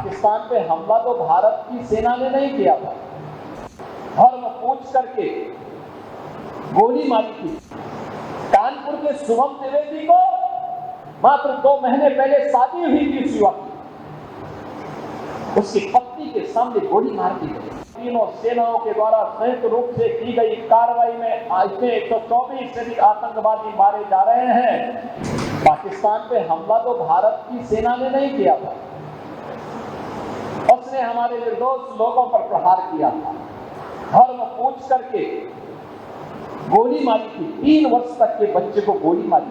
पाकिस्तान पे हमला तो भारत की सेना ने नहीं किया था, धर्म पूछ करके गोली मारी थी। कानपुर के शुभम द्विवेदी को मात्र 2 महीने पहले शादी हुई थी उस युवक की, उसकी पत्नी के सामने गोली मार दी गई। तीनों सेनाओं के द्वारा संयुक्त रूप से की गई कार्रवाई में इसमें 124 से अधिक आतंकवादी मारे जा रहे हैं। पाकिस्तान पे हमला तो भारत की सेना ने नहीं किया था, उसने हमारे निर्दोष लोगों पर प्रहार किया था, धर्म पूछ करके गोली मारी थी। 3 वर्ष तक के बच्चे को गोली मारी।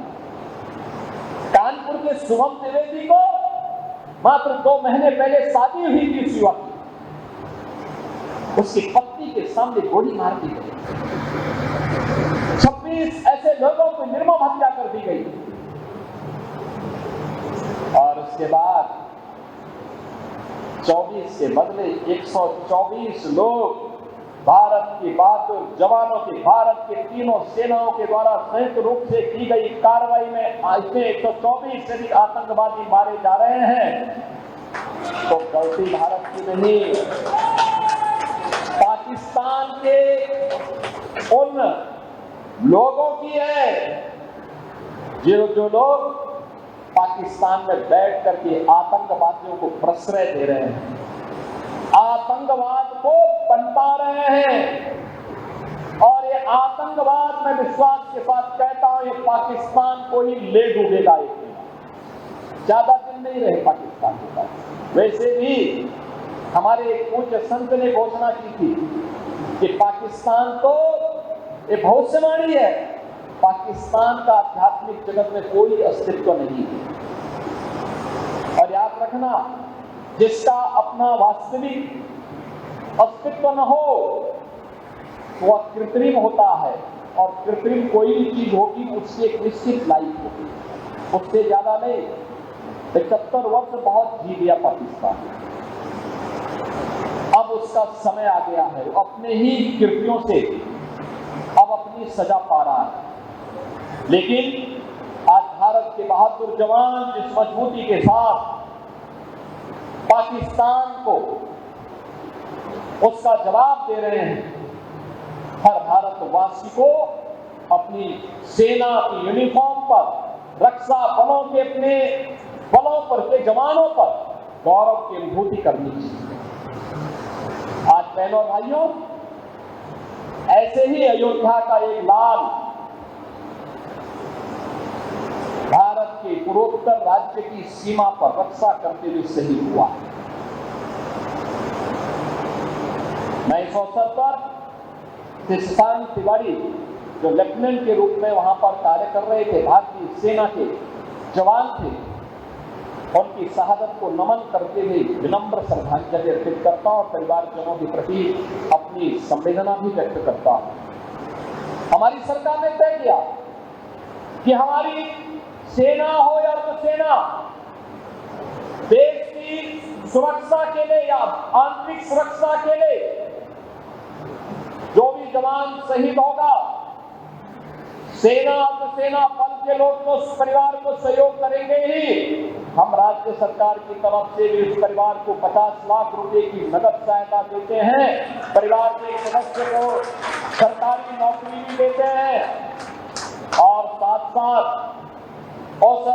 कानपुर के शुभम द्विवेदी को मात्र 2 महीने पहले शादी हुई थी उस युवक की, उसकी पत्नी के सामने गोली मार दी गई। 26 ऐसे लोगों को निर्मम हत्या कर दी गई और उसके बाद 24 से बदले 124 लोग भारत के बहादुर जवानों के, भारत के तीनों सेनाओं के द्वारा संयुक्त रूप से की गई कार्रवाई में इसमें 124 से अधिक आतंकवादी मारे जा रहे हैं। तो गलती भारत की नहीं, पाकिस्तान के उन लोगों की है जो लोग पाकिस्तान में बैठ करके आतंकवादियों को प्रश्रय दे रहे हैं, आतंकवाद को पनपा रहे हैं। और ये आतंकवाद में विश्वास के साथ कहता हूं, ये पाकिस्तान को ही ले डूबेगा। एक ज्यादा दिन नहीं रहे पाकिस्तान के पास। वैसे भी हमारे एक पूज्य संत ने घोषणा की थी कि पाकिस्तान तो ये भविष्यवाणी है, पाकिस्तान का आध्यात्मिक जगत में कोई अस्तित्व नहीं है। और याद रखना, जिसका अपना वास्तविक अस्तित्व न हो वह कृत्रिम होता है, और कृत्रिम कोई भी चीज होगी उसकी एक निश्चित लाइफ होगी, उससे ज्यादा नहीं। 75 वर्ष बहुत जी लिया पाकिस्तान, अब उसका समय आ गया है, वो अपने ही कृत्यों से अब अपनी सजा पा रहा है। लेकिन आज भारत के बहादुर जवान जिस मजबूती के साथ पाकिस्तान को उसका जवाब दे रहे हैं, हर भारतवासी को अपनी सेना की यूनिफॉर्म पर, रक्षा बलों के अपने बलों पर के जवानों पर गौरव की अनुभूति करनी चाहिए। आज बहनों और भाइयों, ऐसे ही अयोध्या का एक लाल भारत के पूर्वोत्तर राज्य की सीमा पर रक्षा करते हुए शहीद हुआ। मैं इस अवसर पर शशांक तिवारी जो लेफ्टिनेंट के रूप में वहां पर कार्य कर रहे थे, भारतीय सेना के जवान थे, उनकी शहादत को नमन करते हुए विनम्र श्रद्धांजलि अर्पित करता हूं और परिवारजनों के प्रति अपनी संवेदना भी व्यक्त करता हूं। हमारी सरकार ने तय किया कि हमारी सेना हो या अर्धसेना, देश की सुरक्षा के लिए या आंतरिक सुरक्षा के लिए जो भी जवान शहीद होगा, सेना अर्धसेना बल के लोग तो उस परिवार को सहयोग करेंगे ही। हम राज्य सरकार की तरफ से भी उस परिवार को 50 लाख रुपए की नगद सहायता देते हैं, परिवार के एक सदस्य को सरकारी नौकरी भी देते हैं और साथ साथ उस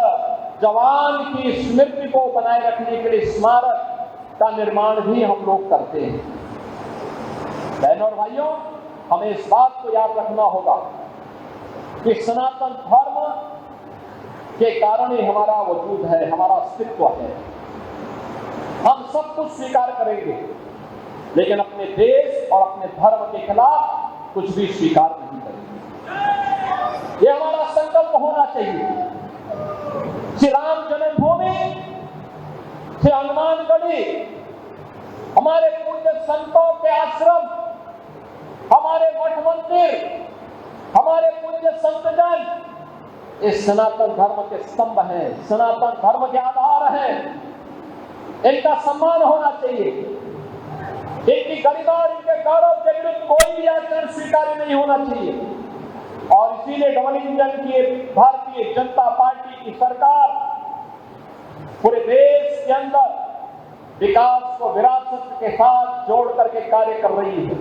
जवान की स्मृति को बनाए रखने के लिए स्मारक का निर्माण भी हम लोग करते हैं। बहनों और भाइयों, हमें इस बात को याद रखना होगा कि सनातन धर्म के कारण ही हमारा वजूद है, हमारा अस्तित्व है। हम सब कुछ स्वीकार करेंगे, लेकिन अपने देश और अपने धर्म के खिलाफ कुछ भी स्वीकार नहीं करेंगे। यह हमारा संकल्प होना चाहिए। श्री राम जन्मभूमि, श्री हनुमानगढ़ी, हमारे पूज्य संतों के आश्रम, हमारे मठ मंदिर, हमारे पूज्य संतजन, इस सनातन धर्म के स्तंभ हैं, सनातन धर्म के आधार हैं। इनका सम्मान होना चाहिए। इनकी गरिमा और इनके गौरव के विरुद्ध कोई भी आचरण स्वीकार्य नहीं होना चाहिए। और इसीलिए डबल इंजन की भारतीय जनता पार्टी की सरकार पूरे देश के अंदर विकास को विरासत के साथ जोड़ करके कार्य कर रही है।